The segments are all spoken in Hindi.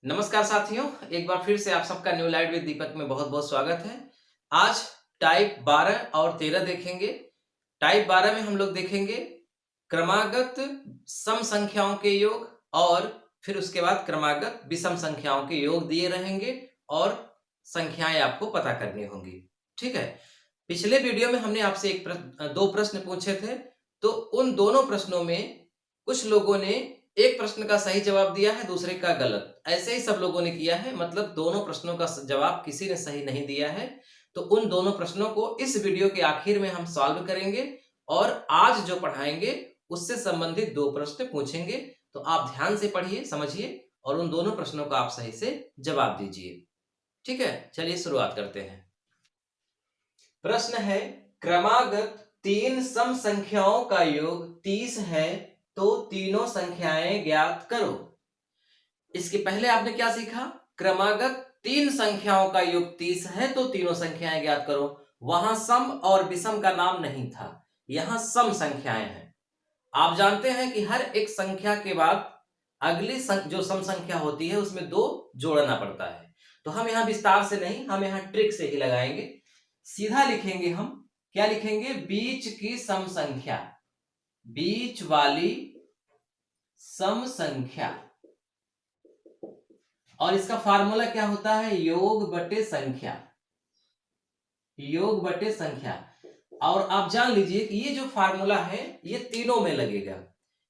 नमस्कार साथियों, एक बार फिर से आप सबका न्यू लाइट विद दीपक में बहुत बहुत स्वागत है। आज टाइप 12 और 13 देखेंगे। टाइप 12 में हम लोग देखेंगे क्रमागत सम संख्याओं के योग और फिर उसके बाद क्रमागत विषम संख्याओं के योग दिए रहेंगे और संख्याएं आपको पता करनी होंगी। ठीक है। पिछले वीडियो में हमने आपसे दो प्रश्न पूछे थे, तो उन दोनों प्रश्नों में कुछ लोगों ने एक प्रश्न का सही जवाब दिया है, दूसरे का गलत। ऐसे ही सब लोगों ने किया है, मतलब दोनों प्रश्नों का जवाब किसी ने सही नहीं दिया है। तो उन दोनों प्रश्नों को इस वीडियो के आखिर में हम सॉल्व करेंगे और आज जो पढ़ाएंगे उससे संबंधित दो प्रश्न पूछेंगे। तो आप ध्यान से पढ़िए, समझिए और उन दोनों प्रश्नों का आप सही से जवाब दीजिए। ठीक है, चलिए शुरुआत करते हैं। प्रश्न है, क्रमागत तीन सम संख्याओं का योग 30 है, तो तीनों संख्याएं ज्ञात करो। इसके पहले आपने क्या सीखा? क्रमागत तीन संख्याओं का योग 30 है तो तीनों संख्याएं ज्ञात करो। वहां सम और विषम का नाम नहीं था, यहां सम संख्याएं हैं। आप जानते हैं कि हर एक संख्या के बाद अगली जो सम संख्या होती है उसमें दो जोड़ना पड़ता है। तो हम यहां विस्तार से नहीं, हम यहां ट्रिक से ही लगाएंगे। सीधा लिखेंगे हम, क्या लिखेंगे? बीच की सम संख्या, बीच वाली सम संख्या। और इसका फार्मूला क्या होता है? योग बटे संख्या, योग बटे संख्या। और आप जान लीजिए कि ये जो फार्मूला है ये तीनों में लगेगा,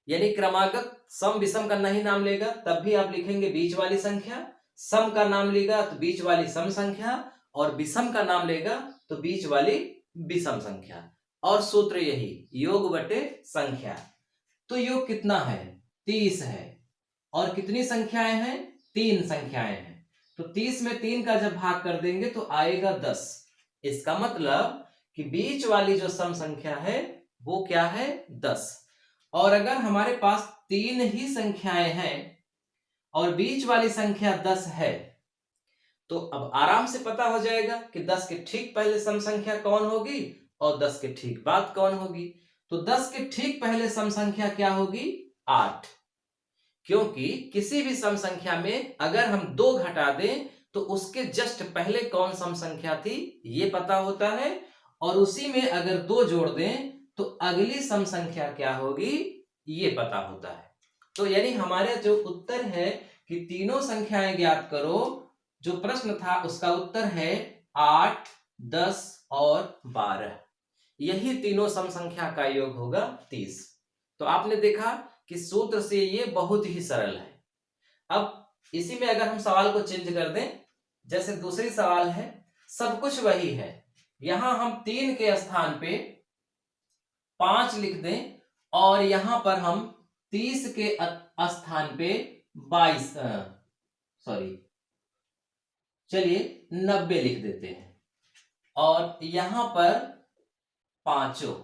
यानी क्रमागत सम विषम का नहीं नाम लेगा तब भी आप लिखेंगे बीच वाली संख्या, सम का नाम लेगा तो बीच वाली सम संख्या, और विषम का नाम लेगा तो बीच वाली विषम संख्या। और सूत्र यही, योग बटे संख्या। तो योग कितना है? 30 है। और कितनी संख्याएं हैं? तीन संख्याएं हैं। तो 30 में 3 का जब भाग कर देंगे तो आएगा 10। इसका मतलब कि बीच वाली जो सम संख्या है वो क्या है? 10। और अगर हमारे पास तीन ही संख्याएं हैं और बीच वाली संख्या 10 है, तो अब आराम से पता हो जाएगा कि 10 के ठीक पहले सम संख्या कौन होगी और 10 के ठीक बाद कौन होगी। तो 10 के ठीक पहले सम संख्या क्या होगी? 8। क्योंकि किसी भी सम संख्या में अगर हम 2 घटा दें तो उसके जस्ट पहले कौन सम संख्या थी ये पता होता है, और उसी में अगर 2 जोड़ दें तो अगली सम संख्या क्या होगी ये पता होता है। तो यानी हमारे जो उत्तर है कि तीनों संख्याएं ज्ञात करो, जो प्रश्न था उसका उत्तर है 8, 10 और 12। यही तीनों सम संख्या का योग होगा 30। तो आपने देखा कि सूत्र से ये बहुत ही सरल है। अब इसी में अगर हम सवाल को चेंज कर दें, जैसे दूसरी सवाल है, सब कुछ वही है, यहां हम 3 के स्थान पे 5 लिख दें और यहां पर हम 30 के स्थान पे 22 चलिए 90 लिख देते हैं और यहां पर पांचों,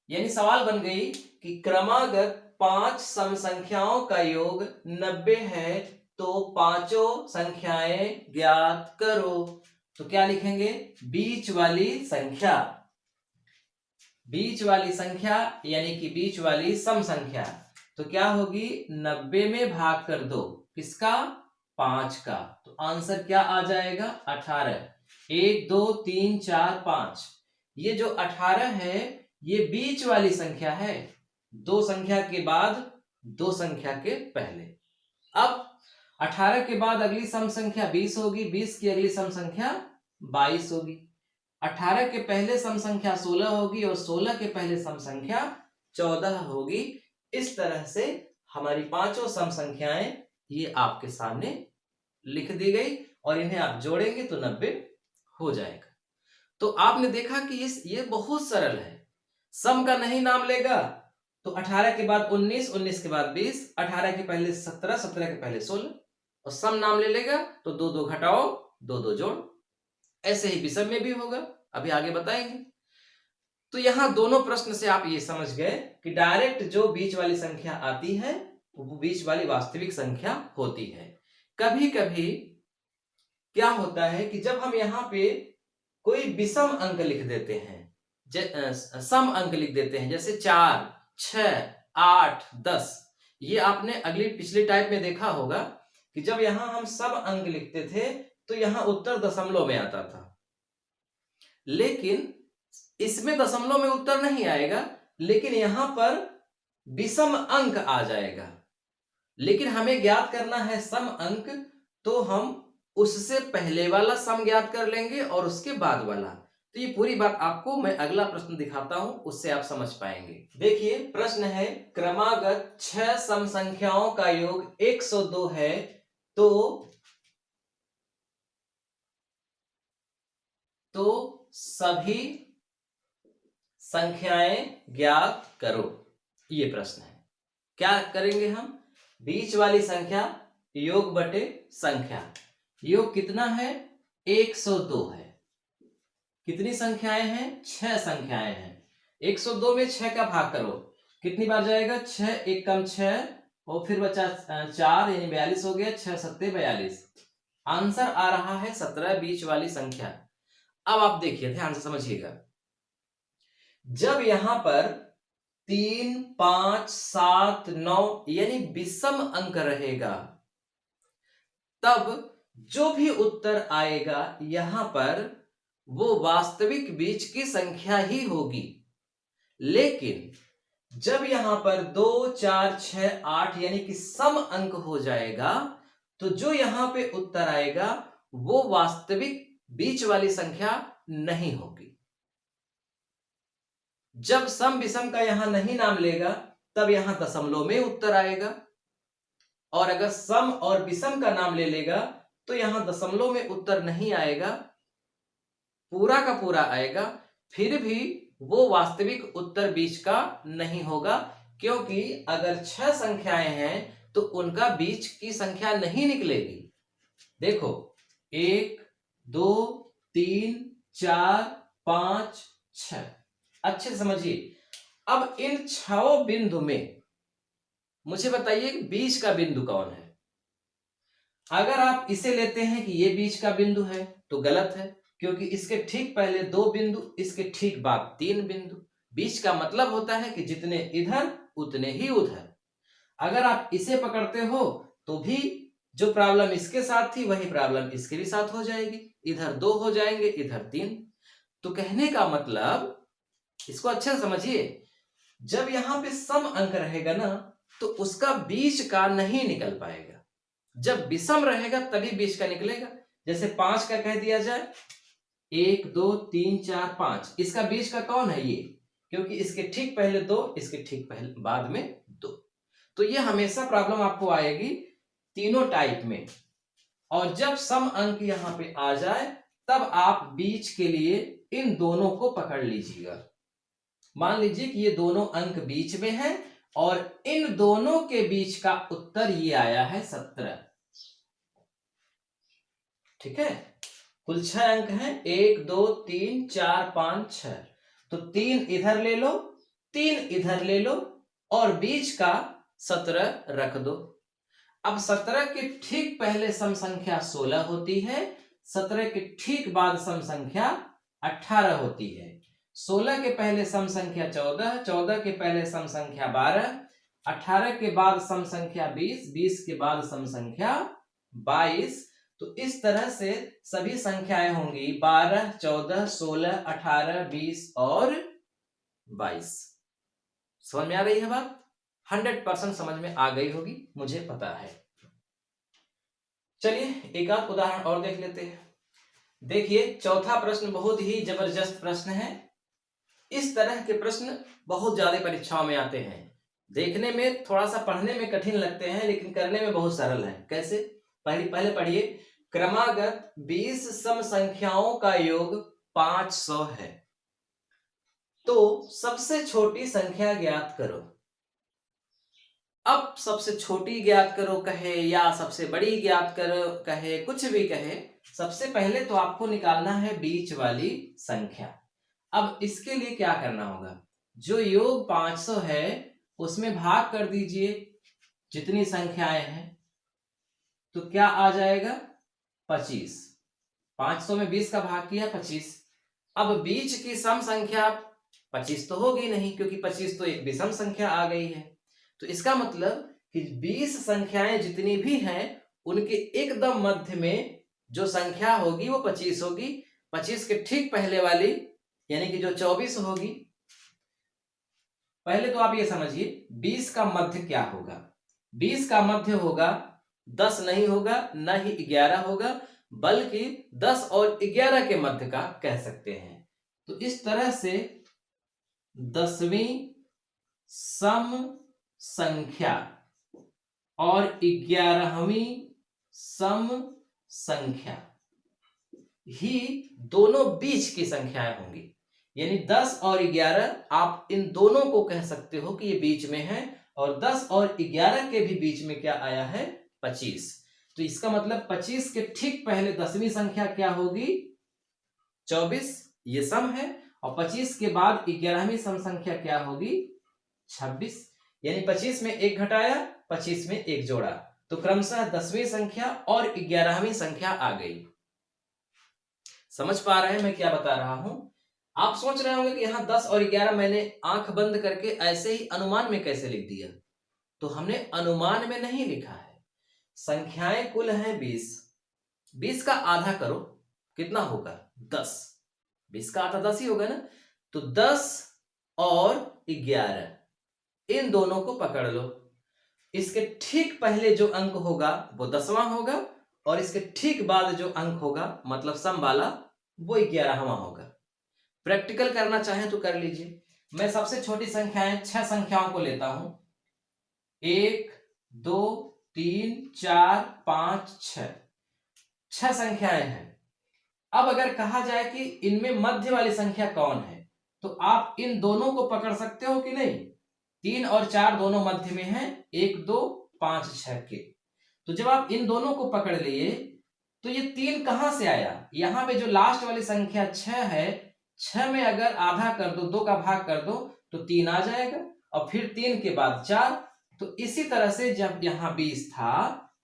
यानी सवाल बन गई कि क्रमागत 5 सम संख्याओं का योग 90 है तो पांचों संख्याएं ज्ञात करो। तो क्या लिखेंगे? बीच वाली संख्या, बीच वाली संख्या यानी कि बीच वाली सम संख्या। तो क्या होगी? 90 में भाग कर दो, किसका? 5 का। तो आंसर क्या आ जाएगा? 18। 1 2 3 4 5। ये जो 18 है ये बीच वाली संख्या है, दो संख्या के बाद दो संख्या के पहले। अब 18 के बाद अगली सम संख्या 20 होगी, 20 की अगली सम संख्या 22 होगी, 18 के पहले सम संख्या 16 होगी और 16 के पहले सम संख्या 14 होगी। इस तरह से हमारी पांचों सम संख्याएं ये आपके सामने लिख दी गई और इन्हें आप जोड़ेंगे तो 90 हो जाएगा। तो आपने देखा कि ये बहुत सरल है। सम का नहीं नाम लेगा तो 18 के बाद 19, 19 के बाद 20, 18 के पहले 17, 17 के पहले 16, और सम नाम ले लेगा तो 2 2 घटाओ, 2 2 जोड़। ऐसे ही विषम में भी होगा, अभी आगे बताएंगे। तो यहां दोनों प्रश्न से आप ये समझ गए कि डायरेक्ट जो बीच वाली संख्या आती है वो बीच वाली वास्तविक संख्या होती है। कभी कभी क्या होता है कि जब हम यहाँ पे कोई विषम अंक लिख देते हैं, सम अंक लिख देते हैं, जैसे 4, 6, 8, 10, ये आपने अगली पिछली टाइप में देखा होगा कि जब यहां हम सब अंक लिखते थे तो यहां उत्तर दशमलव में आता था, लेकिन इसमें दशमलव में उत्तर नहीं आएगा, लेकिन यहां पर विषम अंक आ जाएगा। लेकिन हमें ज्ञात करना है सम अंक, तो हम उससे पहले वाला सम ज्ञात कर लेंगे और उसके बाद वाला। तो ये पूरी बात आपको मैं अगला प्रश्न दिखाता हूं, उससे आप समझ पाएंगे। देखिए प्रश्न है, क्रमागत 6 सम संख्याओं का योग 102 है, तो सभी संख्याएं ज्ञात करो। ये प्रश्न है। क्या करेंगे हम? बीच वाली संख्या योग बटे संख्या। योग कितना है? 102 है। कितनी संख्याएं हैं? 6 संख्याएं हैं। 102 में 6 का भाग करो, कितनी बार जाएगा? 6 एक कम 6 और फिर बचा 4 यानी 42 हो गया। 6 सत्ते 42। आंसर आ रहा है 17, बीच वाली संख्या। अब आप देखिए, ध्यान से समझिएगा। जब यहां पर 3, 5, 7, 9 यानी विषम अंक रहेगा, तब जो भी उत्तर आएगा यहां पर वो वास्तविक बीच की संख्या ही होगी। लेकिन जब यहां पर 2, 4, 6, 8 यानी कि सम अंक हो जाएगा, तो जो यहां पे उत्तर आएगा वो वास्तविक बीच वाली संख्या नहीं होगी। जब सम विषम का यहां नहीं नाम लेगा, तब यहां दशमलव में उत्तर आएगा, और अगर सम और विषम का नाम ले लेगा तो यहां दशमलव में उत्तर नहीं आएगा, पूरा का पूरा आएगा। फिर भी वो वास्तविक उत्तर बीच का नहीं होगा, क्योंकि अगर 6 संख्याएं हैं तो उनका बीच की संख्या नहीं निकलेगी। देखो 1, 2, 3, 4, 5, 6। अच्छे से समझिए। अब इन 6 बिंदु में मुझे बताइए बीच का बिंदु कौन है? अगर आप इसे लेते हैं कि ये बीच का बिंदु है तो गलत है, क्योंकि इसके ठीक पहले 2 बिंदु, इसके ठीक बाद 3 बिंदु। बीच का मतलब होता है कि जितने इधर उतने ही उधर। अगर आप इसे पकड़ते हो तो भी जो प्रॉब्लम इसके साथ थी वही प्रॉब्लम इसके भी साथ हो जाएगी। इधर 2 हो जाएंगे, इधर 3। तो कहने का मतलब, इसको अच्छे से समझिए, जब यहां पे सम अंक रहेगा ना तो उसका बीच का नहीं निकल पाएगा। जब विषम रहेगा तभी बीच का निकलेगा। जैसे 5 का कह दिया जाए, 1, 2, 3, 4, 5, इसका बीच का कौन है? ये, क्योंकि इसके ठीक पहले 2, इसके ठीक पहले बाद में 2। तो ये हमेशा प्रॉब्लम आपको आएगी तीनों टाइप में। और जब सम अंक यहां पे आ जाए तब आप बीच के लिए इन दोनों को पकड़ लीजिएगा। मान लीजिए कि ये दोनों अंक बीच में हैं और इन दोनों के बीच का उत्तर ये आया है 17। ठीक है? कुल 6 अंक हैं, 1, 2, 3, 4, 5, 6। तो 3 इधर ले लो, 3 इधर ले लो और बीच का 17 रख दो। अब 17 के ठीक पहले सम संख्या 16 होती है, 17 के ठीक बाद सम संख्या 18 होती है। 16 के पहले सम संख्या 14, 14 के पहले सम संख्या 12, 18 के बाद सम संख्या 20, 20 के बाद सम संख्या 22। तो इस तरह से सभी संख्याएं होंगी 12, 14, 16, 18, 20 और 22। समझ में आ रही है बात? 100% समझ में आ गई होगी, मुझे पता है। चलिए एक आध उदाहरण और देख लेते हैं। देखिए चौथा प्रश्न बहुत ही जबरदस्त प्रश्न है। इस तरह के प्रश्न बहुत ज्यादा परीक्षाओं में आते हैं। देखने में थोड़ा सा, पढ़ने में कठिन लगते हैं, लेकिन करने में बहुत सरल है। कैसे? पहले पढ़िए। क्रमागत 20 सम संख्याओं का योग 500 है, तो सबसे छोटी संख्या ज्ञात करो। अब सबसे छोटी ज्ञात करो कहे या सबसे बड़ी ज्ञात करो कहे, कुछ भी कहे, सबसे पहले तो आपको निकालना है बीच वाली संख्या। अब इसके लिए क्या करना होगा? जो योग 500 है उसमें भाग कर दीजिए जितनी संख्याएं हैं, तो क्या आ जाएगा? 25। 500 में 20 का भाग किया 25। अब बीच की सम संख्या 25 तो होगी नहीं, क्योंकि 25 तो एक विषम संख्या आ गई है। तो इसका मतलब कि 20 संख्याएं जितनी भी हैं उनके एकदम मध्य में जो संख्या होगी वो 25 होगी। 25 के ठीक पहले वाली यानी कि जो 24 होगी। पहले तो आप ये समझिए 20 का मध्य क्या होगा। 20 का मध्य होगा 10 नहीं होगा, न ही 11 होगा, बल्कि 10 और 11 के मध्य का कह सकते हैं। तो इस तरह से 10वीं सम संख्या और 11वीं सम संख्या ही दोनों बीच की संख्याएं होंगी। यानी 10 और 11 आप इन दोनों को कह सकते हो कि ये बीच में है, और 10 और 11 के भी बीच में क्या आया है 25। तो इसका मतलब 25 के ठीक पहले 10वीं संख्या क्या होगी 24, ये सम है, और 25 के बाद 11वीं सम संख्या क्या होगी 26। यानी 25 में 1 घटाया, 25 में 1 जोड़ा, तो क्रमशः 10वीं संख्या और 11वीं संख्या आ गई। समझ पा रहे हैं मैं क्या बता रहा हूं? आप सोच रहे होंगे कि यहां 10 और 11 मैंने आंख बंद करके ऐसे ही अनुमान में कैसे लिख दिया। तो हमने अनुमान में नहीं लिखा है। संख्याएं कुल हैं 20। 20 का आधा करो, कितना होगा 10। 20 का आधा 10 ही होगा ना। तो 10 और 11 इन दोनों को पकड़ लो। इसके ठीक पहले जो अंक होगा वो 10वां होगा, और इसके ठीक बाद जो अंक होगा मतलब सम वाला वो 11वां होगा। प्रैक्टिकल करना चाहें तो कर लीजिए। मैं सबसे छोटी संख्याएं 6 संख्याओं को लेता हूं। 1 2 3 4 5 6 6 संख्याएं हैं। अब अगर कहा जाए कि इनमें मध्य वाली संख्या कौन है, तो आप इन दोनों को पकड़ सकते हो कि नहीं। 3 और 4 दोनों मध्य में हैं, 1 2 5 6 के। तो जब आप इन दोनों को पकड़ लिए तो ये 3 कहां से आया। यहां पे जो लास्ट वाली संख्या 6 है, 6 में अगर आधा कर दो, 2 का भाग कर दो तो 3 आ जाएगा, और फिर 3 के बाद 4। तो इसी तरह से जब यहाँ 20 था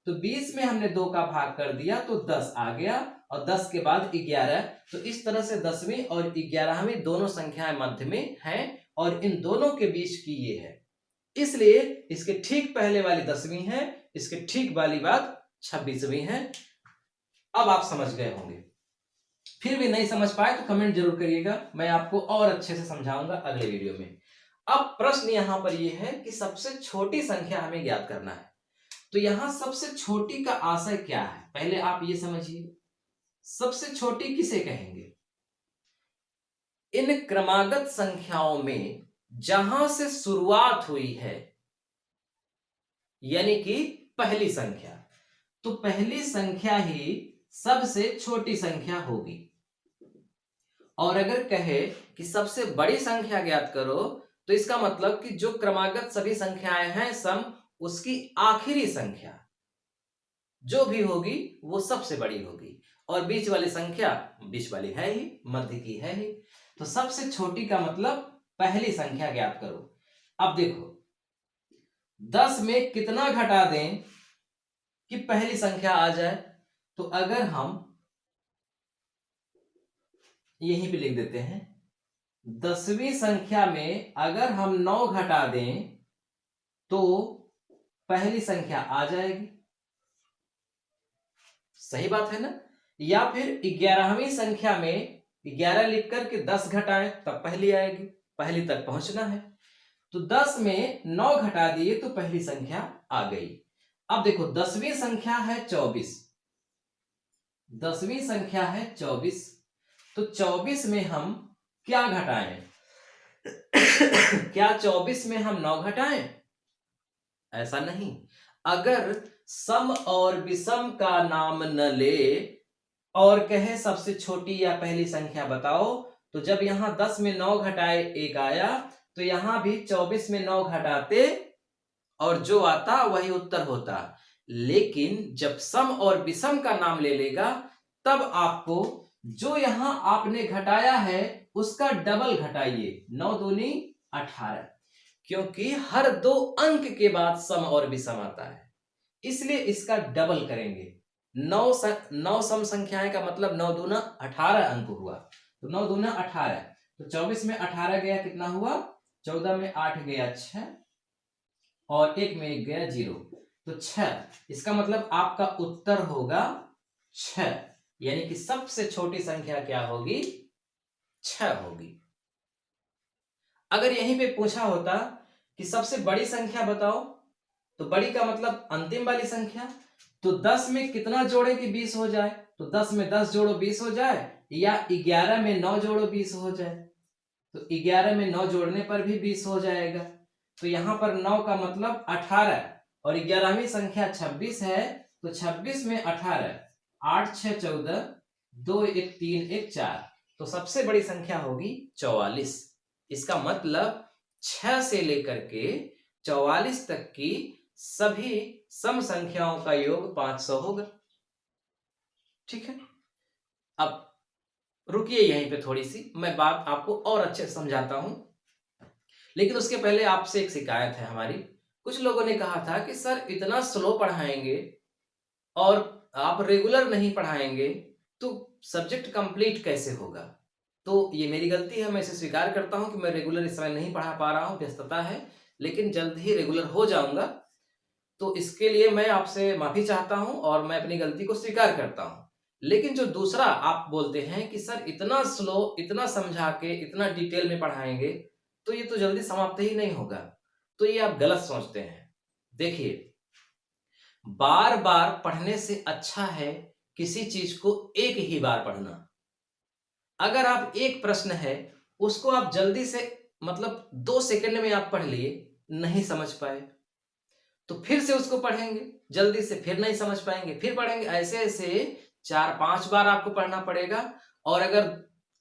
तो 20 में हमने 2 का भाग कर दिया तो 10 आ गया, और 10 के बाद 11। तो इस तरह से 10वीं और 11वीं दोनों संख्याएं मध्य में हैं, और इन दोनों के बीच की ये है, इसलिए इसके ठीक पहले वाली 10वीं है, इसके ठीक वाली बात 26वीं है। अब आप समझ गए होंगे। फिर भी नहीं समझ पाए तो कमेंट जरूर करिएगा, मैं आपको और अच्छे से समझाऊंगा अगले वीडियो में। अब प्रश्न यहां पर यह है कि सबसे छोटी संख्या हमें ज्ञात करना है। तो यहां सबसे छोटी का आशय क्या है, पहले आप ये समझिए। सबसे छोटी किसे कहेंगे? इन क्रमागत संख्याओं में जहां से शुरुआत हुई है, यानी कि पहली संख्या, तो पहली संख्या ही सबसे छोटी संख्या होगी। और अगर कहे कि सबसे बड़ी संख्या ज्ञात करो, तो इसका मतलब कि जो क्रमागत सभी संख्याएं हैं सम, उसकी आखिरी संख्या जो भी होगी वो सबसे बड़ी होगी, और बीच वाली संख्या बीच वाली है ही, मध्य की है ही। तो सबसे छोटी का मतलब पहली संख्या ज्ञात करो। अब देखो 10 में कितना घटा दें कि पहली संख्या आ जाए। तो अगर हम यहीं पे लिख देते हैं, 10वीं संख्या में अगर हम 9 घटा दें तो पहली संख्या आ जाएगी। सही बात है ना। या फिर 11वीं संख्या में 11 लिख करके 10 घटाएं तब पहली आएगी, पहली तक पहुंचना है। तो 10 में 9 घटा दिए तो पहली संख्या आ गई। अब देखो 10वीं संख्या है 24। 10वीं संख्या है 24, तो 24 में हम क्या घटाएं? क्या 24 में हम 9 घटाएं? ऐसा नहीं। अगर सम और विषम का नाम न ले और कहे सबसे छोटी या पहली संख्या बताओ, तो जब यहां 10 में 9 घटाए 1 आया, तो यहां भी 24 में 9 घटाते और जो आता वही उत्तर होता। लेकिन जब सम और विषम का नाम ले लेगा, तब आपको जो यहां आपने घटाया है उसका डबल घटाइए, 9 दूनी 18, क्योंकि हर 2 अंक के बाद सम और विषम आता है, इसलिए इसका डबल करेंगे। 9 सम संख्याएं का मतलब 9 दूना 18 अंक हुआ, तो 9 दूना 18, तो 24 में 18 गया कितना हुआ, 14 में 8 गया 6, और एक में एक गया 0, तो 6। इसका मतलब आपका उत्तर होगा 6, यानी कि सबसे छोटी संख्या क्या होगी? 6 होगी। अगर यहीं पे पूछा होता कि सबसे बड़ी संख्या बताओ, तो बड़ी का मतलब अंतिम वाली संख्या, तो 10 में कितना जोड़े कि 20 हो जाए? तो 10 में 10 जोड़ो 20 हो जाए, या 11 में 9 जोड़ो 20 हो जाए? तो 11 में 9 जोड़ने पर भी 20 हो जाएगा। तो यहां पर 9 का मतलब 18, और 11वीं संख्या 26 है, तो 26 में 18, 8 6 14, 2 1 3 1 4, तो सबसे बड़ी संख्या होगी 44। इसका मतलब 6 से लेकर के 44 तक की सभी सम संख्याओं का योग 500 होगा। ठीक है, अब रुकिए यहीं पे, थोड़ी सी मैं बात आपको और अच्छे से समझाता हूं, लेकिन उसके पहले आपसे एक शिकायत है हमारी। कुछ लोगों ने कहा था कि सर इतना स्लो पढ़ाएंगे और आप रेगुलर नहीं पढ़ाएंगे तो सब्जेक्ट कंप्लीट कैसे होगा? तो ये मेरी गलती है, मैं इसे स्वीकार करता हूं कि मैं रेगुलर इस समय नहीं पढ़ा पा रहा हूं, व्यस्तता है, लेकिन जल्द ही रेगुलर हो जाऊंगा। तो इसके लिए मैं आपसे माफी चाहता हूं और मैं अपनी गलती को स्वीकार करता हूं। लेकिन जो दूसरा आप बोलते हैं कि सर इतना स्लो, इतना समझा के, इतना डिटेल में पढ़ाएंगे तो ये तो जल्दी समाप्त ही नहीं होगा, तो ये आप गलत सोचते हैं। देखिए, बार बार पढ़ने से अच्छा है किसी चीज को एक ही बार पढ़ना। अगर आप एक प्रश्न है उसको आप जल्दी से, मतलब 2 सेकंड में आप पढ़ लिए, नहीं समझ पाए, तो फिर से उसको पढ़ेंगे जल्दी से, फिर नहीं समझ पाएंगे, फिर पढ़ेंगे, ऐसे ऐसे 4-5 बार आपको पढ़ना पड़ेगा। और अगर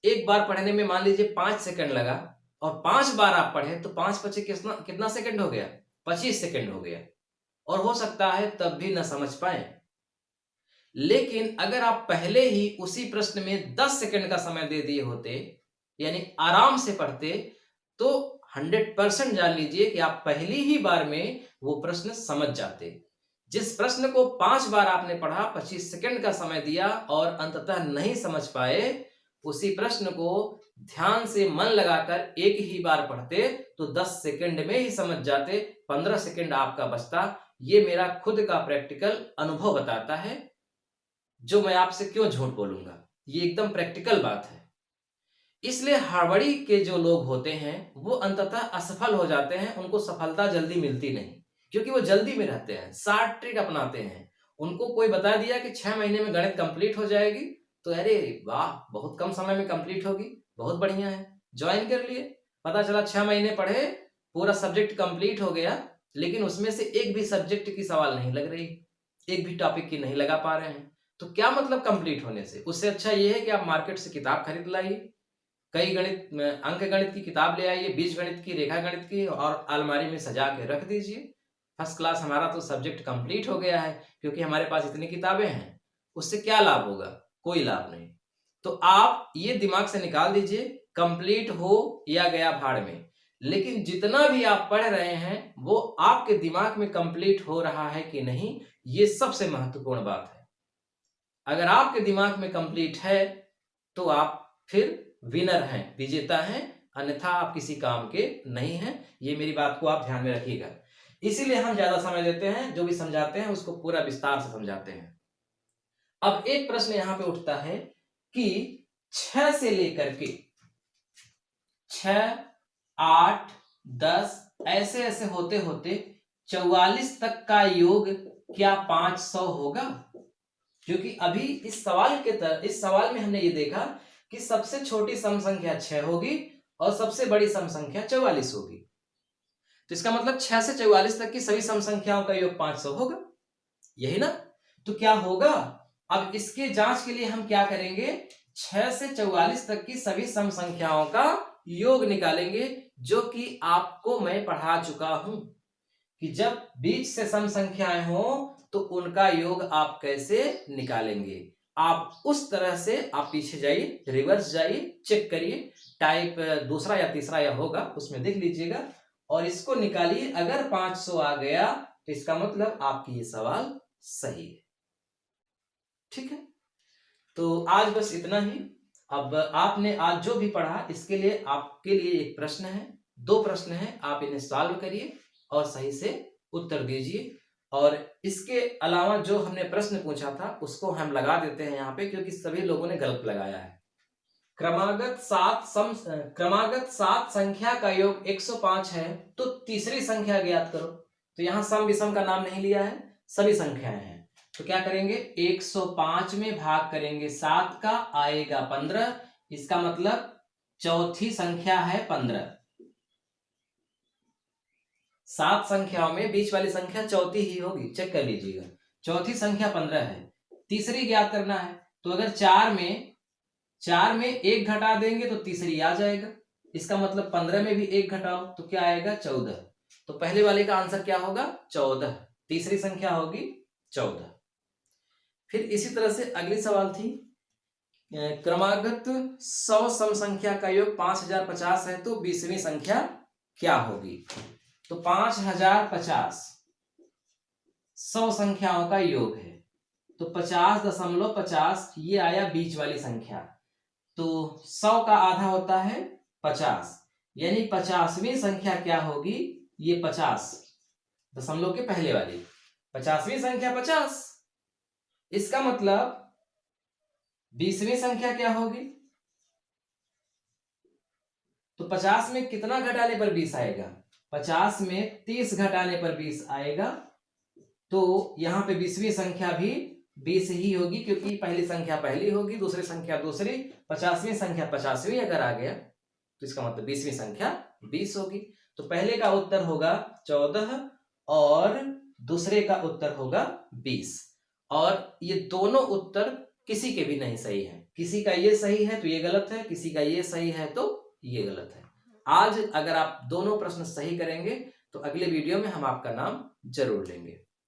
एक बार पढ़ने में मान लीजिए 5 सेकंड लगा और 5 बार आप पढ़े, तो 5 पचे कितना कितना सेकंड हो गया? 25 सेकंड हो गया, और हो सकता है तब भी न समझ पाए। लेकिन अगर आप पहले ही उसी प्रश्न में 10 सेकंड का समय दे दिए होते, यानी आराम से पढ़ते, तो 100% जान लीजिए कि आप पहली ही बार में वो प्रश्न समझ जाते। जिस प्रश्न को 5 बार आपने पढ़ा, 25 सेकंड का समय दिया और अंततः नहीं समझ पाए, उसी प्रश्न को ध्यान से मन लगाकर एक ही बार पढ़ते तो 10 सेकंड में ही समझ जाते, 15 सेकंड आपका बचता। ये मेरा खुद का प्रैक्टिकल अनुभव बताता है, जो मैं आपसे क्यों झूठ बोलूंगा, ये एकदम प्रैक्टिकल बात है। इसलिए हड़बड़ी के जो लोग होते हैं वो अंततः असफल हो जाते हैं, उनको सफलता जल्दी मिलती नहीं, क्योंकि वो जल्दी में रहते हैं, शॉर्ट ट्रिक अपनाते हैं। उनको कोई बता दिया कि 6 महीने में गणित कंप्लीट हो जाएगी, तो अरे वाह, बहुत कम समय में कंप्लीट होगी, बहुत बढ़िया है, ज्वाइन कर लिए। पता चला 6 महीने पढ़े, पूरा सब्जेक्ट कंप्लीट हो गया, लेकिन उसमें से एक भी सब्जेक्ट की सवाल नहीं लग रही, एक भी टॉपिक की नहीं लगा पा रहे हैं। तो क्या मतलब कंप्लीट होने से? उससे अच्छा ये है कि आप मार्केट से किताब खरीद लाइए, कई गणित अंक गणित की किताब ले आइए, बीज गणित की, रेखा गणित की, और अलमारी में सजा के रख दीजिए। फर्स्ट क्लास, हमारा तो सब्जेक्ट कंप्लीट हो गया है, क्योंकि हमारे पास इतनी किताबें हैं। उससे क्या लाभ होगा? कोई लाभ नहीं। तो आप ये दिमाग से निकाल दीजिए, कंप्लीट हो या गया भाड़ में, लेकिन जितना भी आप पढ़ रहे हैं वो आपके दिमाग में कंप्लीट हो रहा है कि नहीं, ये सबसे महत्वपूर्ण बात है। अगर आपके दिमाग में कंप्लीट है तो आप फिर विनर हैं, विजेता हैं, अन्यथा आप किसी काम के नहीं हैं। ये मेरी बात को आप ध्यान में रखिएगा। इसीलिए हम ज्यादा समय देते हैं, जो भी समझाते हैं उसको पूरा विस्तार से समझाते हैं। अब एक प्रश्न यहां पे उठता है कि 6 से लेकर के 6, 8, 10 ऐसे ऐसे होते होते 44 तक का योग क्या 500 होगा? क्योंकि अभी इस सवाल में हमने ये देखा कि सबसे छोटी सम संख्या 6 होगी और सबसे बड़ी सम संख्या 44 होगी। तो इसका मतलब 6 से 44 तक की सभी सम संख्याओं का योग 500 होगा, यही ना? तो क्या होगा? अब इसके जांच के लिए हम क्या करेंगे? 6 से 44 तक की सभी सम संख्याओं का योग निकालेंगे, जो कि आपको मैं पढ़ा चुका हूं कि जब बीच से सम संख्याएं हो तो उनका योग आप कैसे निकालेंगे। आप उस तरह से आप पीछे जाइए, रिवर्स जाइए, चेक करिए, टाइप दूसरा या तीसरा या होगा उसमें देख लीजिएगा और इसको निकालिए। अगर 500 आ गया तो इसका मतलब आपकी ये सवाल सही है। ठीक है, तो आज बस इतना ही। अब आपने आज जो भी पढ़ा, इसके लिए आपके लिए एक प्रश्न है, 2 प्रश्न है, आप इन्हें सॉल्व करिए और सही से उत्तर दीजिए। और इसके अलावा जो हमने प्रश्न पूछा था उसको हम लगा देते हैं यहाँ पे, क्योंकि सभी लोगों ने गलत लगाया है। क्रमागत सात संख्या का योग 105 है, तो तीसरी संख्या ज्ञात करो। तो यहाँ सम विषम का नाम नहीं लिया है, सभी संख्याएं हैं। तो क्या करेंगे, 105 में भाग करेंगे 7 का, आएगा 15। इसका मतलब चौथी संख्या है 15। 7 संख्याओं में बीच वाली संख्या चौथी ही होगी, चेक कर लीजिएगा। चौथी संख्या 15 है, तीसरी ज्ञात करना है। तो अगर 4 में 1 घटा देंगे तो तीसरी आ जाएगा। इसका मतलब 15 में भी 1 घटाओ तो क्या आएगा, 14। तो पहले वाले का आंसर क्या होगा, 14। तीसरी संख्या होगी 14। फिर इसी तरह से अगली सवाल थी, क्रमागत 100 सम संख्या का योग 5050 है, तो 20वीं संख्या क्या होगी। तो 5050 100 संख्याओं का योग है, तो 50.50 ये आया बीच वाली संख्या। तो 100 का आधा होता है 50, यानी 50वीं संख्या क्या होगी, ये 50 दशमलव के पहले वाली 50वीं संख्या 50। इसका मतलब 20वीं संख्या क्या होगी, तो 50 में कितना घटाने पर 20 आएगा, 50 में 30 घटाने पर 20 आएगा। तो यहाँ पे 20वीं संख्या भी 20 ही होगी, क्योंकि पहली संख्या पहली होगी, दूसरी संख्या दूसरी, 50वीं संख्या 50वीं अगर आ गया तो इसका मतलब 20वीं संख्या 20 होगी। तो पहले का उत्तर होगा 14 और दूसरे का उत्तर होगा 20। और ये दोनों उत्तर किसी के भी नहीं सही है, किसी का ये सही है तो ये गलत है, किसी का ये सही है तो ये गलत है। आज अगर आप दोनों प्रश्न सही करेंगे तो अगले वीडियो में हम आपका नाम जरूर लेंगे।